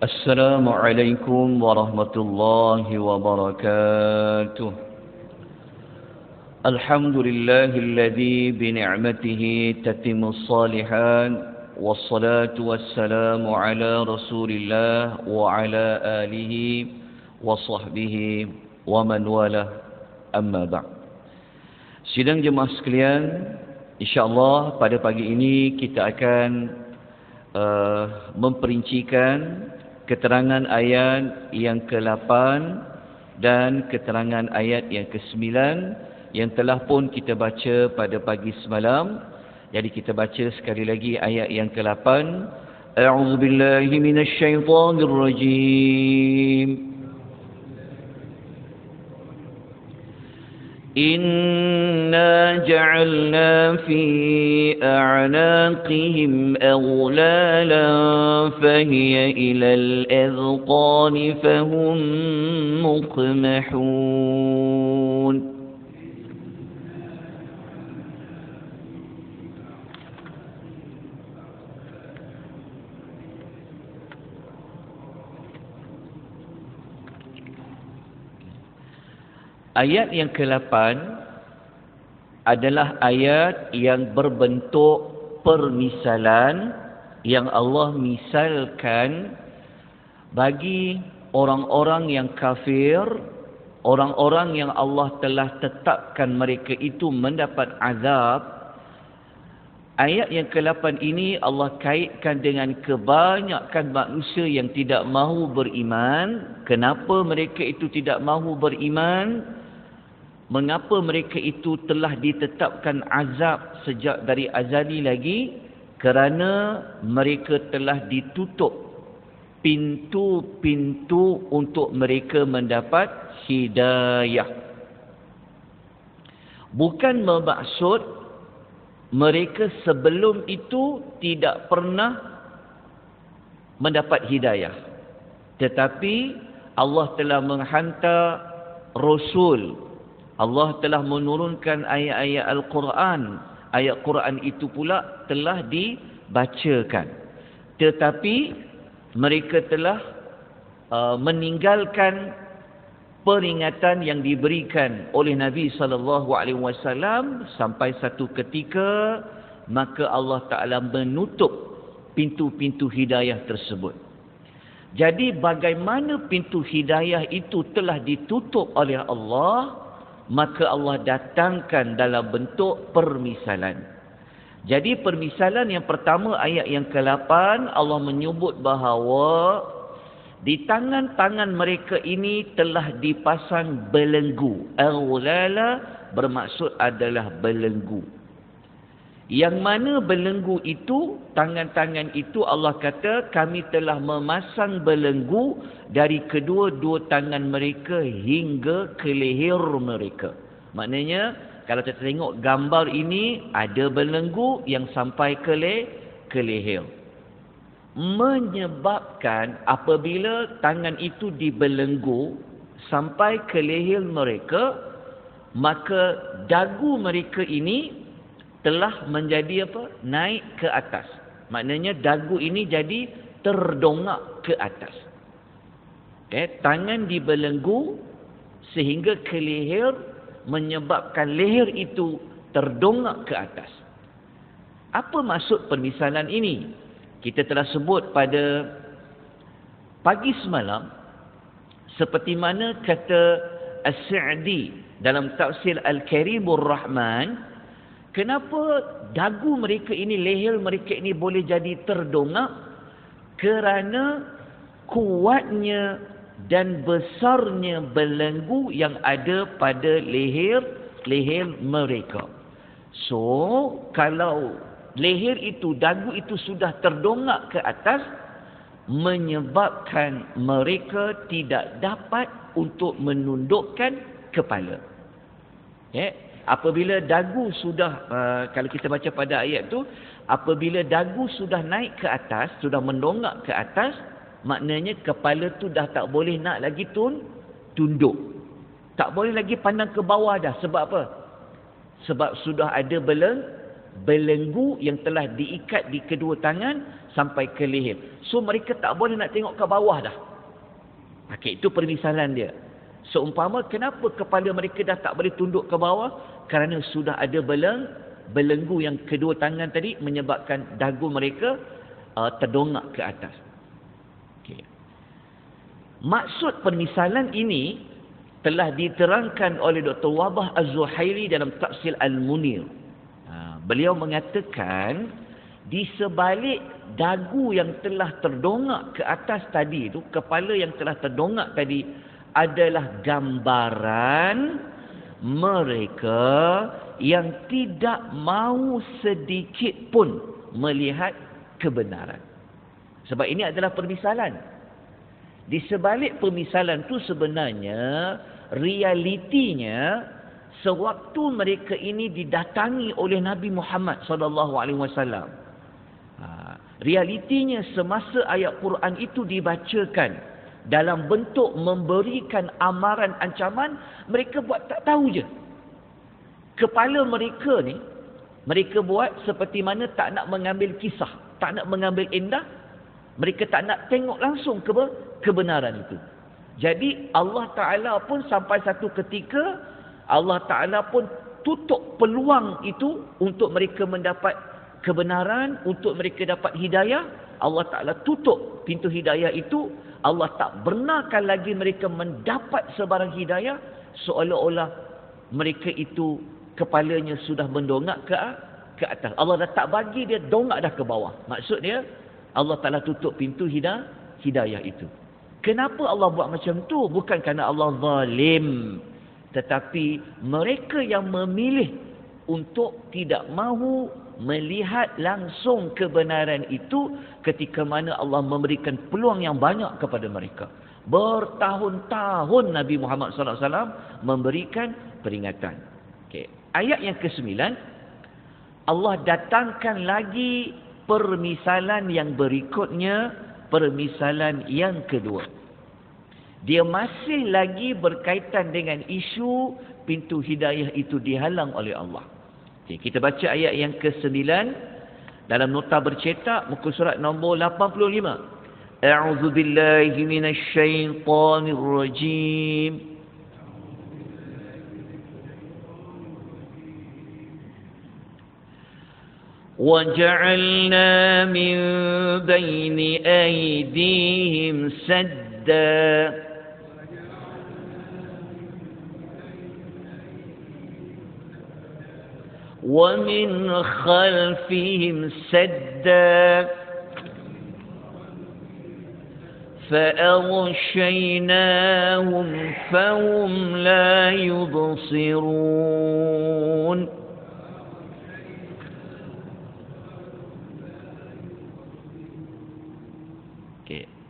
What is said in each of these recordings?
السلام عليكم ورحمة الله وبركاته. الحمد لله الذي بنعمته تتم الصالحات، والصلاة والسلام على رسول الله وعلى آله وصحبه ومن والاه. Amma ba'd. Sidang jemaah sekalian, insya-Allah pada pagi ini kita akan memperincikan keterangan ayat yang ke-8 dan keterangan ayat yang ke-9 yang telah pun kita baca pada pagi semalam. Jadi kita baca sekali lagi ayat yang ke-8. A'udzubillahi minasyaitonirrajim. إنا جعلنا في أعناقهم أغلالا فهي إلى الأذقان فهم مقمحون. Ayat yang ke-8 adalah ayat yang berbentuk permisalan yang Allah misalkan bagi orang-orang yang kafir, orang-orang yang Allah telah tetapkan mereka itu mendapat azab. Ayat yang ke-8 ini Allah kaitkan dengan kebanyakan manusia yang tidak mahu beriman. Kenapa mereka itu tidak mahu beriman? Mengapa mereka itu telah ditetapkan azab sejak dari azali lagi? Kerana mereka telah ditutup pintu-pintu untuk mereka mendapat hidayah. Bukan bermaksud mereka sebelum itu tidak pernah mendapat hidayah. Tetapi Allah telah menghantar Rasul. Allah telah menurunkan ayat-ayat Al-Quran. Ayat Quran itu pula telah dibacakan. Tetapi mereka telah meninggalkan peringatan yang diberikan oleh Nabi SAW sampai satu ketika maka Allah Ta'ala menutup pintu-pintu hidayah tersebut. Jadi bagaimana pintu hidayah itu telah ditutup oleh Allah, maka Allah datangkan dalam bentuk permisalan. Jadi permisalan yang pertama ayat yang ke-8 Allah menyebut bahawa di tangan-tangan mereka ini telah dipasang belenggu. Aghlala bermaksud adalah belenggu. Yang mana belenggu itu, tangan-tangan itu Allah kata kami telah memasang belenggu dari kedua-dua tangan mereka hingga ke leher mereka. Maknanya kalau kita tengok gambar ini ada belenggu yang sampai ke leher. Menyebabkan apabila tangan itu dibelenggu sampai ke leher mereka, maka dagu mereka ini telah menjadi apa? Naik ke atas. Maknanya dagu ini jadi terdongak ke atas. Tangan dibelenggu sehingga ke leher, menyebabkan leher itu terdongak ke atas. Apa maksud permisalan ini? Kita telah sebut pada pagi semalam, seperti mana kata As-Sa'di dalam tafsir Al-Karimur Rahman, kenapa dagu mereka ini, leher mereka ini boleh jadi terdongak? Kerana kuatnya dan besarnya belenggu yang ada pada leher mereka. So, kalau leher itu, dagu itu sudah terdongak ke atas, menyebabkan mereka tidak dapat untuk menundukkan kepala. Apabila dagu sudah, kalau kita baca pada ayat tu, apabila dagu sudah naik ke atas, sudah mendongak ke atas, maknanya kepala tu dah tak boleh nak lagi tunduk. Tak boleh lagi pandang ke bawah dah. Sebab apa? Sebab sudah ada belenggu yang telah diikat di kedua tangan sampai ke leher. So mereka tak boleh nak tengok ke bawah dah. Okey, itu permisalan dia. Seumpama kenapa kepala mereka dah tak boleh tunduk ke bawah? Kerana sudah ada belenggu yang kedua tangan tadi menyebabkan dagu mereka terdongak ke atas. Okay. Maksud permisalan ini telah diterangkan oleh Dr. Wabah Az-Zuhairi dalam Tafsir Al-Munir. Beliau mengatakan di sebalik dagu yang telah terdongak ke atas tadi itu, kepala yang telah terdongak tadi adalah gambaran mereka yang tidak mahu sedikit pun melihat kebenaran. Sebab ini adalah permisalan. Di sebalik permisalan itu sebenarnya realitinya sewaktu mereka ini didatangi oleh Nabi Muhammad SAW. Realitinya semasa ayat Quran itu dibacakan dalam bentuk memberikan amaran ancaman, mereka buat tak tahu je. Kepala mereka ni, mereka buat seperti mana tak nak mengambil kisah, tak nak mengambil indah, mereka tak nak tengok langsung kebenaran itu. Jadi Allah Ta'ala pun sampai satu ketika, Allah Ta'ala pun tutup peluang itu untuk mereka mendapat kebenaran, untuk mereka dapat hidayah. Allah Ta'ala tutup pintu hidayah itu. Allah tak benarkan lagi mereka mendapat sebarang hidayah, seolah-olah mereka itu kepalanya sudah mendongak ke atas. Allah dah tak bagi dia dongak dah ke bawah. Maksudnya Allah Ta'ala tutup pintu hidayah itu. Kenapa Allah buat macam tu? Bukan kerana Allah zalim, tetapi mereka yang memilih untuk tidak mahu melihat langsung kebenaran itu ketika mana Allah memberikan peluang yang banyak kepada mereka. Bertahun-tahun Nabi Muhammad SAW memberikan peringatan. Okay. Ayat yang ke-9, Allah datangkan lagi permisalan yang berikutnya, permisalan yang kedua. Dia masih lagi berkaitan dengan isu pintu hidayah itu dihalang oleh Allah. Okay, kita baca ayat yang ke-9 dalam nota bercetak muka surat nombor 85. A'udzu billahi minasy syaithanir rajim. وَجَعَلْنَا مِنْ بَيْنِ أَيْدِيهِمْ سَدًّا وَمِنْ خَلْفِهِمْ سَدًّا فَأَغْشَيْنَاهُمْ فَهُمْ لَا يُبْصِرُونَ.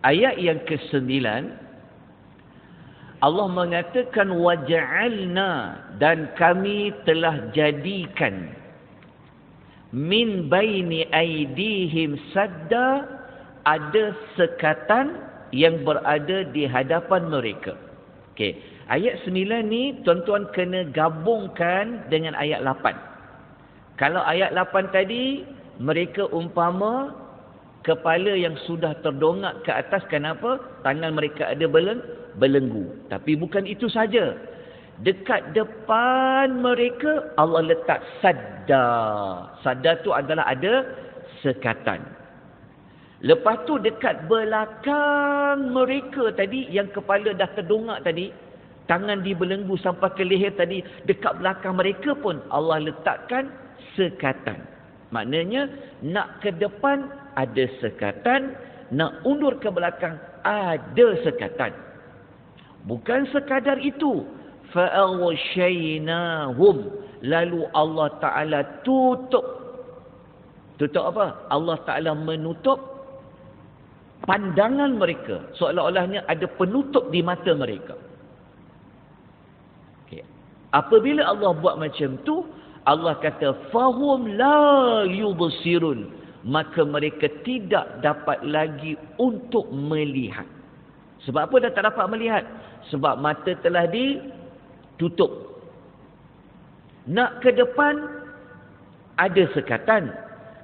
Ayat yang ke-9, Allah mengatakan waja'alna, dan kami telah jadikan min baini aidihim sadda, ada sekatan yang berada di hadapan mereka. Okey, ayat 9 ni tuan-tuan kena gabungkan dengan ayat 8. Kalau ayat 8 tadi mereka umpama kepala yang sudah terdongak ke atas, kenapa? Tangan mereka ada belenggu. Tapi bukan itu saja. Dekat depan mereka Allah letak sadda. Sadda tu adalah ada sekatan. Lepas tu dekat belakang mereka tadi, yang kepala dah terdongak tadi, tangan dibelenggu sampai ke leher tadi, dekat belakang mereka pun Allah letakkan sekatan. Maknanya nak ke depan ada sekatan, nak undur ke belakang ada sekatan. Bukan sekadar itu, fa'aghshaynahum, lalu Allah Ta'ala tutup apa? Allah Ta'ala menutup pandangan mereka, seolah-olahnya ada penutup di mata mereka. Okay. Apabila Allah buat macam tu, Allah kata fahum la yubsirun, maka mereka tidak dapat lagi untuk melihat. Sebab apa dah tak dapat melihat? Sebab mata telah ditutup. Nak ke depan ada sekatan.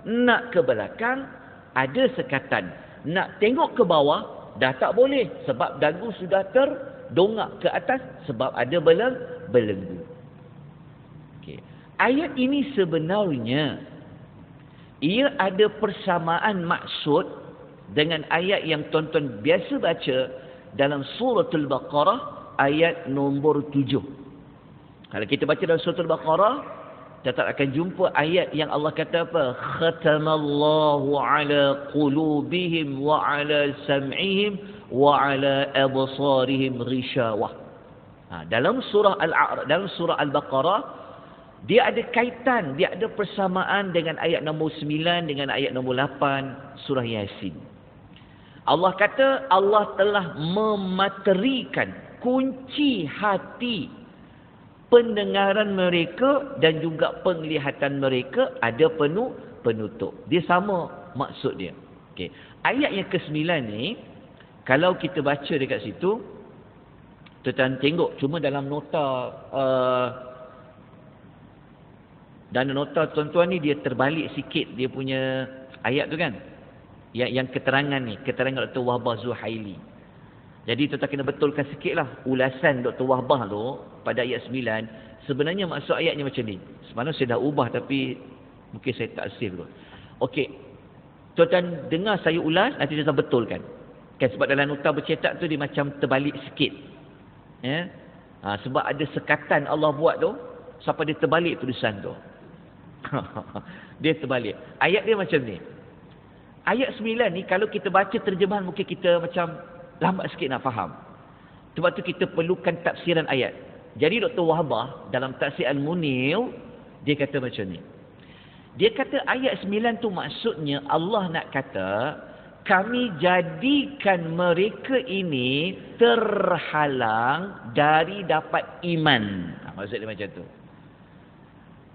Nak ke belakang, ada sekatan. Nak tengok ke bawah, dah tak boleh. Sebab dagu sudah terdongak ke atas. Sebab ada belenggu. Okay. Ayat ini sebenarnya, ia ada persamaan maksud dengan ayat yang tuan-tuan biasa baca dalam suratul Baqarah ayat nombor 7. Kalau kita baca dalam suratul Baqarah, kita akan jumpa ayat yang Allah kata apa? Khatamallahu ala qulubihim wa ala sam'ihim wa ala absarihim ghishawah. Dalam surah Al-Baqarah, dia ada kaitan, dia ada persamaan dengan ayat nombor 9 dengan ayat nombor 8 surah Yasin. Allah kata Allah telah mematerikan kunci hati pendengaran mereka dan juga penglihatan mereka ada penutup. Dia sama maksud dia. Okey. Ayat yang ke-9 ni, kalau kita baca dekat situ, tuan tengok cuma dalam nota dan nota tuan-tuan ni dia terbalik sikit dia punya ayat tu kan. Yang keterangan ni, keterangan Dr. Wahbah Zuhaili. Jadi tuan-tuan kena betulkan sikitlah ulasan Dr. Wahbah tu pada ayat 9. Sebenarnya maksud ayatnya macam ni. Sebenarnya saya dah ubah tapi mungkin saya tak save tu. Okey. Tuan-tuan dengar saya ulas, nanti tuan-tuan betulkan. Kan sebab dalam nota bercetak tu dia macam terbalik sikit. Ya. Sebab ada sekatan Allah buat tu, sampai dia terbalik tulisan tu. Dia terbalik. Ayat dia macam ni. Ayat 9 ni kalau kita baca terjemahan mungkin kita macam lambat sikit nak faham. Sebab tu kita perlukan tafsiran ayat. Jadi Dr. Wahbah dalam tafsir Al-Munir, dia kata macam ni. Dia kata ayat 9 tu maksudnya Allah nak kata, kami jadikan mereka ini terhalang dari dapat iman. Maksud dia macam tu.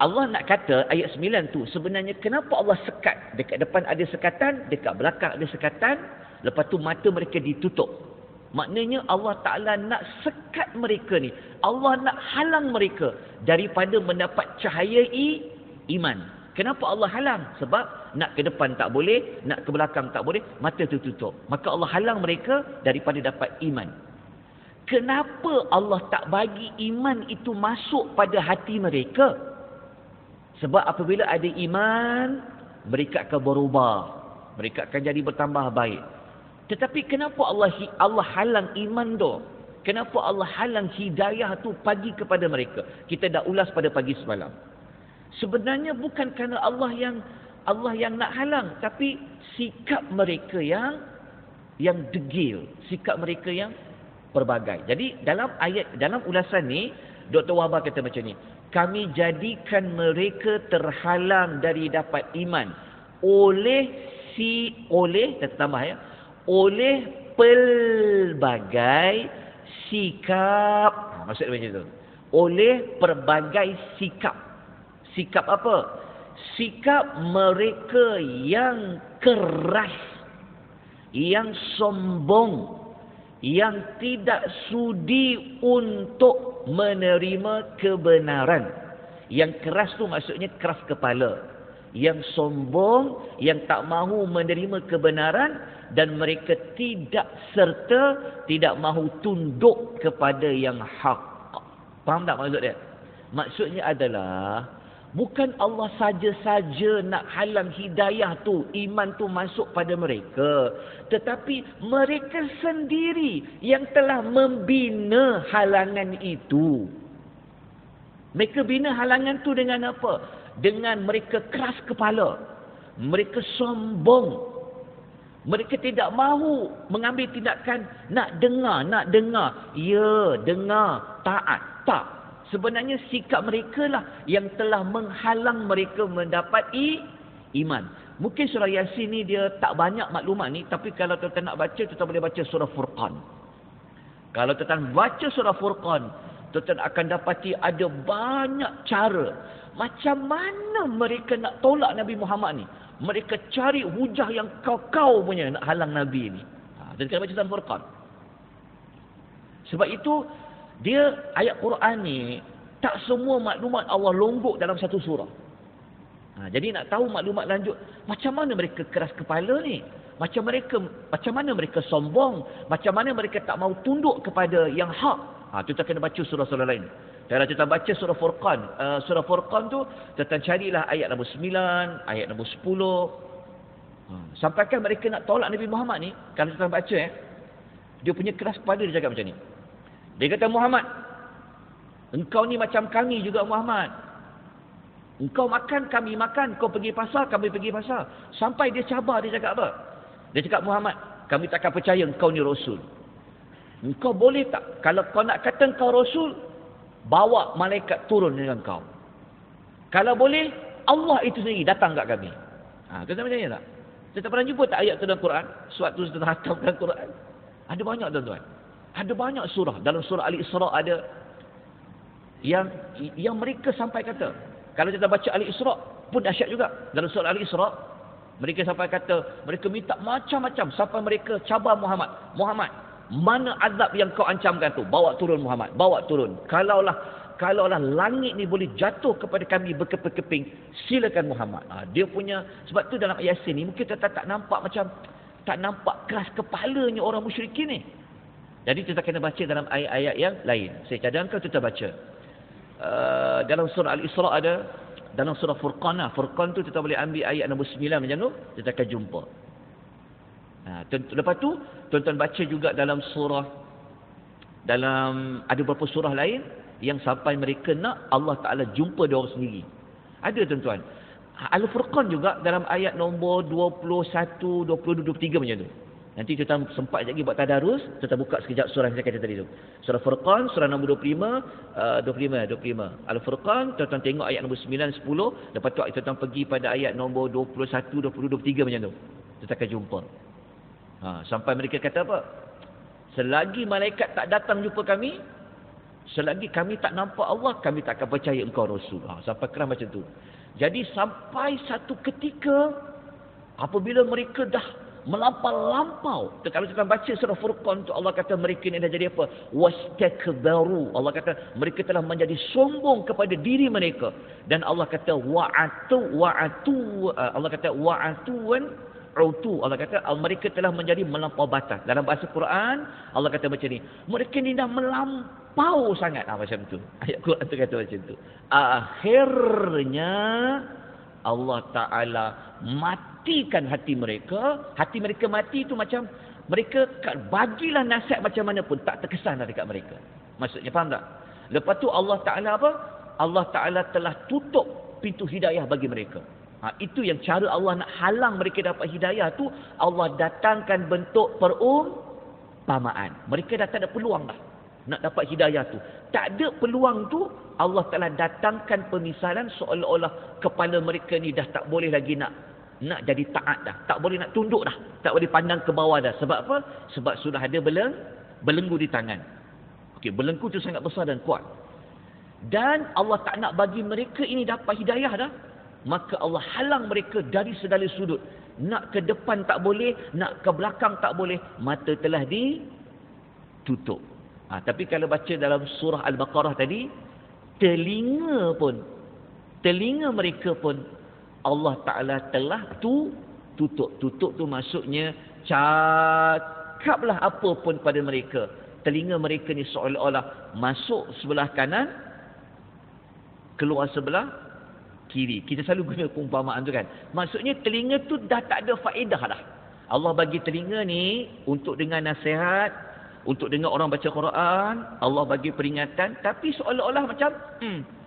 Allah nak kata ayat 9 tu sebenarnya kenapa Allah sekat. Dekat depan ada sekatan, dekat belakang ada sekatan. Lepas tu mata mereka ditutup. Maknanya Allah Ta'ala nak sekat mereka ni. Allah nak halang mereka daripada mendapat cahaya iman. Kenapa Allah halang? Sebab nak ke depan tak boleh, nak ke belakang tak boleh, mata tertutup. Maka Allah halang mereka daripada dapat iman. Kenapa Allah tak bagi iman itu masuk pada hati mereka? Sebab apabila ada iman, mereka akan berubah. Mereka akan jadi bertambah baik. Tetapi kenapa Allah halang iman tu? Kenapa Allah halang hidayah tu pagi kepada mereka? Kita dah ulas pada pagi semalam. Sebenarnya bukan kerana Allah yang nak halang, tapi sikap mereka yang degil, sikap mereka yang pelbagai. Jadi dalam ulasan ni Dr. Wahbah kata macam ni. Kami jadikan mereka terhalang dari dapat iman oleh pelbagai sikap. Maksud macam tu. Oleh pelbagai sikap. Sikap apa? Sikap mereka yang keras, yang sombong, yang tidak sudi untuk menerima kebenaran. Yang keras tu maksudnya keras kepala. Yang sombong, yang tak mahu menerima kebenaran dan mereka tidak mahu tunduk kepada yang hak. Faham tak maksud dia? Maksudnya adalah bukan Allah saja-saja nak halang hidayah tu, iman tu masuk pada mereka. Tetapi mereka sendiri yang telah membina halangan itu. Mereka bina halangan tu dengan apa? Dengan mereka keras kepala. Mereka sombong. Mereka tidak mahu mengambil tindakan nak dengar. Ya, dengar, taat. Tak. Sebenarnya sikap mereka lah yang telah menghalang mereka mendapat iman. Mungkin surah Yasin ni dia tak banyak maklumat ni, tapi kalau tuan-tuan nak baca, tuan-tuan boleh baca surah Furqan. Kalau tuan-tuan baca surah Furqan, tuan-tuan akan dapati ada banyak cara macam mana mereka nak tolak Nabi Muhammad ni. Mereka cari hujah yang kau-kau punya nak halang Nabi ni. Tuan-tuan baca surah Furqan. Sebab itu dia ayat Quran ni tak semua maklumat Allah longgok dalam satu surah. Jadi nak tahu maklumat lanjut, macam mana mereka keras kepala ni? Macam mana mereka sombong? Macam mana mereka tak mau tunduk kepada yang hak? Kita kena baca surah-surah lain. Kalau kita baca surah Furqan, surah Furqan tu kita carilah ayat nombor 9, ayat nombor 10. Sampaikan mereka nak tolak Nabi Muhammad ni, kalau kita baca dia punya keras kepala, dia cakap macam ni. Dia kata, Muhammad, engkau ni macam kami juga Muhammad. Engkau makan, kami makan. Kau pergi pasar, kami pergi pasar. Sampai dia cabar, dia cakap apa? Dia cakap, Muhammad, kami takkan percaya engkau ni Rasul. Engkau boleh tak? Kalau kau nak kata engkau Rasul, bawa malaikat turun dengan kau. Kalau boleh, Allah itu sendiri datang kat kami. Kita percaya tak? Kita pernah jumpa tak ayat tu dalam Quran? Suatu kita hatam dalam Quran. Ada banyak tuan-tuan. Ada banyak surah. Dalam surah Al-Isra ada yang mereka sampai kata, kalau kita baca Al-Isra pun dahsyat juga. Dalam surah Al-Isra, mereka sampai kata, mereka minta macam-macam sampai mereka cabar Muhammad. Muhammad, mana azab yang kau ancamkan tu? Bawa turun Muhammad, bawa turun. Kalaulah langit ni boleh jatuh kepada kami berkeping-keping, silakan Muhammad. Dia punya, sebab tu dalam ayat Yasin ni mungkin kita tak nampak macam, tak nampak keras kepalanya orang musyrikin ni. Jadi kita kena baca dalam ayat-ayat yang lain. Saya cadangkan kita baca. Dalam surah Al-Isra ada, dalam surah Furqan Furqan tu kita boleh ambil ayat nombor 9 macam tu, kita akan jumpa. Lepas tu tuan-tuan baca juga dalam ada beberapa surah lain yang sampai mereka nak Allah Ta'ala jumpa dia orang sendiri. Ada tuan-tuan. Al-Furqan juga dalam ayat nombor 21, 22, 23 macam tu. Nanti kita sempat lagi buat tadarus, kita buka sekejap surah yang saya kata tadi tu. Surah Furqan, surah nombor 25. Al-Furqan, tuan-tuan tengok ayat nombor 9, 10. Lepas tu tuan-tuan pergi pada ayat nombor 21, 22, 23 macam tu. Kita akan jumpa. Sampai mereka kata apa? Selagi malaikat tak datang jumpa kami, selagi kami tak nampak Allah, kami tak akan percaya engkau Rasul. Sampai keras macam tu. Jadi sampai satu ketika, apabila mereka dah melampau-lampau. Kalau kita baca surah Furqan tu, Allah kata mereka ni dah jadi apa? Wastakbaru. Allah kata mereka telah menjadi sombong kepada diri mereka. Dan Allah kata Allah kata wa'atuan utu. Allah kata mereka telah menjadi melampau batas. Dalam bahasa Quran, Allah kata macam ni. Mereka ni dah melampau sangat. Macam tu. Ayat Quran tu kata macam tu. Akhirnya Allah Ta'ala matikan hati mereka. Hati mereka mati tu macam mereka bagilah nasihat macam mana pun tak terkesan dekat mereka. Maksudnya faham tak? Lepas tu Allah Ta'ala apa? Allah Ta'ala telah tutup pintu hidayah bagi mereka. Itu yang cara Allah nak halang mereka dapat hidayah tu. Allah datangkan bentuk perumpamaan. Mereka dah tak ada peluang dah nak dapat hidayah tu. Tak ada peluang tu, Allah telah datangkan pemisalan seolah-olah kepala mereka ni dah tak boleh lagi nak jadi taat dah. Tak boleh nak tunduk dah. Tak boleh pandang ke bawah dah. Sebab apa? Sebab sudah ada belenggu di tangan. Okey, belenggu tu sangat besar dan kuat. Dan Allah tak nak bagi mereka ini dapat hidayah dah. Maka Allah halang mereka dari segala sudut. Nak ke depan tak boleh, nak ke belakang tak boleh. Mata telah ditutup. Tapi kalau baca dalam surah Al-Baqarah tadi, telinga mereka pun Allah Ta'ala telah tutup. Tutup tu maksudnya cakaplah apa pun pada mereka. Telinga mereka ni seolah-olah masuk sebelah kanan, keluar sebelah kiri. Kita selalu guna perumpamaan tu kan. Maksudnya telinga tu dah tak ada faedah dah. Allah bagi telinga ni untuk dengar nasihat, untuk dengar orang baca Quran. Allah bagi peringatan, tapi seolah-olah macam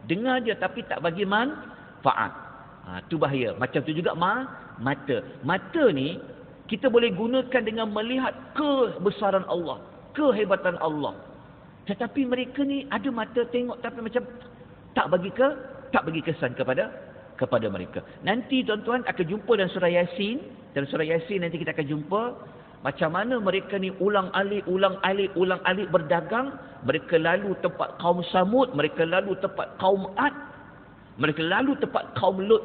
dengar je tapi tak bagi manfaat. Tu bahaya. Macam tu juga mata. Mata ni kita boleh gunakan dengan melihat kebesaran Allah, kehebatan Allah. Tetapi mereka ni ada mata tengok tapi macam tak bagi kesan kepada mereka. Nanti tuan-tuan akan jumpa dalam surah Yasin. Dalam surah Yasin nanti kita akan jumpa macam mana mereka ni ulang-alik berdagang. Mereka lalu tempat kaum Samud, mereka lalu tempat kaum Ad, mereka lalu tempat kaum Lut,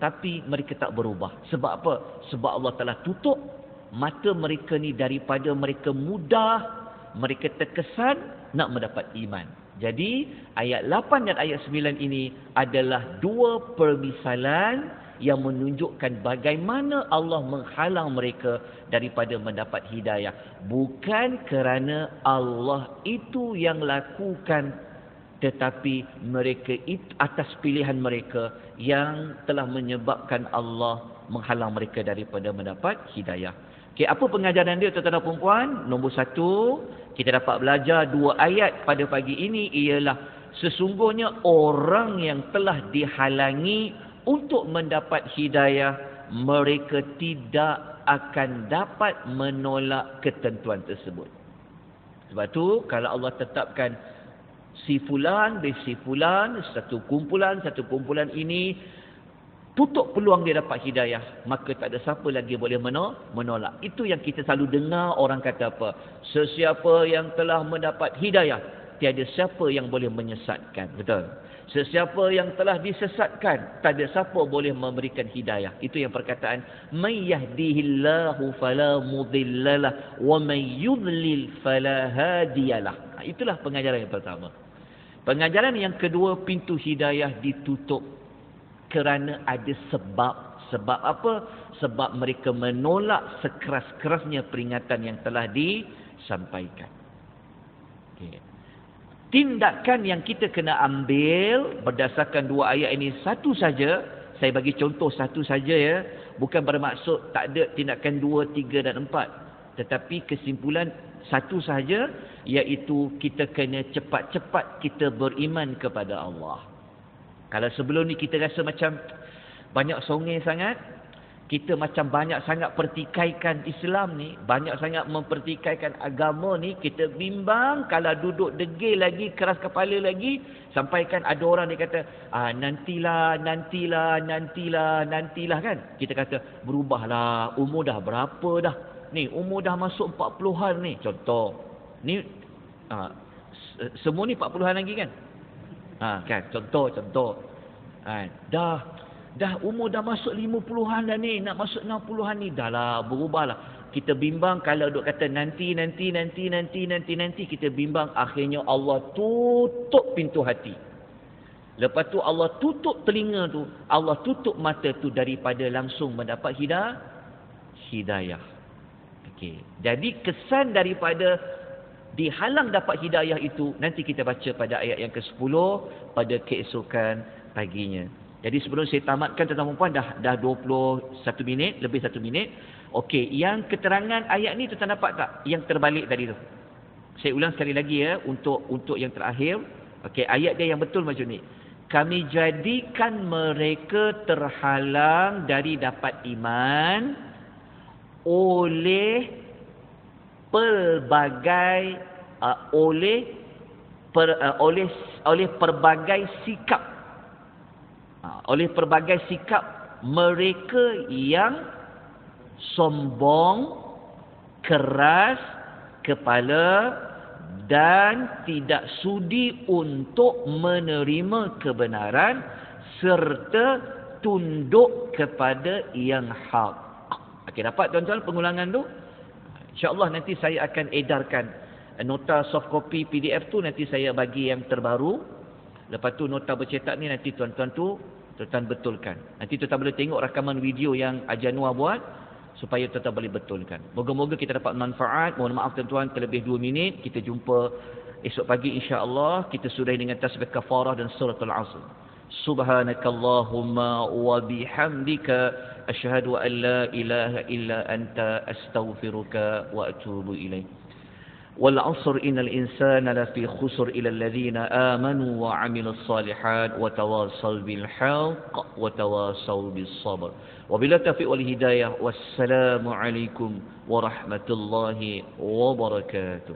tapi mereka tak berubah. Sebab apa? Sebab Allah telah tutup mata mereka ni daripada mereka mudah mereka terkesan nak mendapat iman. Jadi ayat 8 dan ayat 9 ini adalah dua permisalan yang menunjukkan bagaimana Allah menghalang mereka daripada mendapat hidayah. Bukan kerana Allah itu yang lakukan, tetapi mereka itu atas pilihan mereka yang telah menyebabkan Allah menghalang mereka daripada mendapat hidayah. Okey, apa pengajaran dia tuan-tuan dan puan-puan? Nombor 1, kita dapat belajar 2 ayat pada pagi ini ialah sesungguhnya orang yang telah dihalangi untuk mendapat hidayah, mereka tidak akan dapat menolak ketentuan tersebut. Sebab tu kalau Allah tetapkan si fulan bin si fulan, satu kumpulan ini tutup peluang dia dapat hidayah, maka tak ada siapa lagi boleh menolak. Itu yang kita selalu dengar orang kata apa? Sesiapa yang telah mendapat hidayah, tiada siapa yang boleh menyesatkan. Betul? Sesiapa yang telah disesatkan, tak ada siapa boleh memberikan hidayah. Itu yang perkataan may yahdihillahu fala mudhillalah wa may yudlil fala hadiyalah. Itulah pengajaran yang pertama. Pengajaran yang kedua, pintu hidayah ditutup kerana ada sebab. Sebab apa? Sebab mereka menolak sekeras-kerasnya peringatan yang telah disampaikan. Okay. Tindakan yang kita kena ambil berdasarkan 2 ayat ini satu saja. Saya bagi contoh satu saja ya. Bukan bermaksud tak ada tindakan 2, 3 dan 4. Tetapi kesimpulan satu saja, iaitu kita kena cepat-cepat kita beriman kepada Allah. Kalau sebelum ni kita rasa macam banyak songeh sangat, kita macam banyak sangat pertikaikan Islam ni, banyak sangat mempertikaikan agama ni, kita bimbang kalau duduk degil lagi, keras kepala lagi, sampaikan ada orang dia kata, nantilah kan. Kita kata, berubahlah, umur dah berapa dah? Ni, umur dah masuk 40-an ni, contoh. Ni, semua ni 40-an lagi kan? Kan, contoh. Dah umur dah masuk 50-an dah ni, nak masuk 60-an ni, dah lah, berubahlah. Kita bimbang kalau duk kata nanti, kita bimbang akhirnya Allah tutup pintu hati. Lepas tu Allah tutup telinga tu, Allah tutup mata tu daripada langsung mendapat hidayah. Okey. Jadi kesan daripada dihalang dapat hidayah itu nanti kita baca pada ayat yang ke-10 pada keesokan paginya. Jadi sebelum saya tamatkan tuan-tuan puan, dah 21 minit, lebih 1 minit. Okey, yang keterangan ayat ni tuan-tuan dapat tak? Yang terbalik tadi tu. Saya ulang sekali lagi ya untuk yang terakhir. Okey, ayat dia yang betul macam ni. Kami jadikan mereka terhalang dari dapat iman oleh pelbagai oleh pelbagai sikap. Oleh pelbagai sikap mereka yang sombong, keras kepala dan tidak sudi untuk menerima kebenaran serta tunduk kepada yang hak. Okey, dapat tuan-tuan pengulangan tu? InsyaAllah nanti saya akan edarkan nota soft copy PDF tu, nanti saya bagi yang terbaru. Lepas tu nota bercetak ni nanti tuan-tuan betulkan. Nanti tuan-tuan boleh tengok rakaman video yang Ajanua buat supaya tuan-tuan boleh betulkan. Moga-moga kita dapat manfaat. Mohon maaf tuan-tuan terlebih 2 minit. Kita jumpa esok pagi insya-Allah. Kita sudahi dengan tasbih kafarah dan suratul Asr. Subhanakallahumma wa bihamdika asyhadu an la ilaha illa anta astaghfiruka wa atubu ilaik. والعصر إن الإنسان لفي خسر إلى الذين آمنوا وعملوا الصالحات وتواصوا بالحق وتواصوا بالصبر وبلا التوفيق والهداية والسلام عليكم ورحمة الله وبركاته.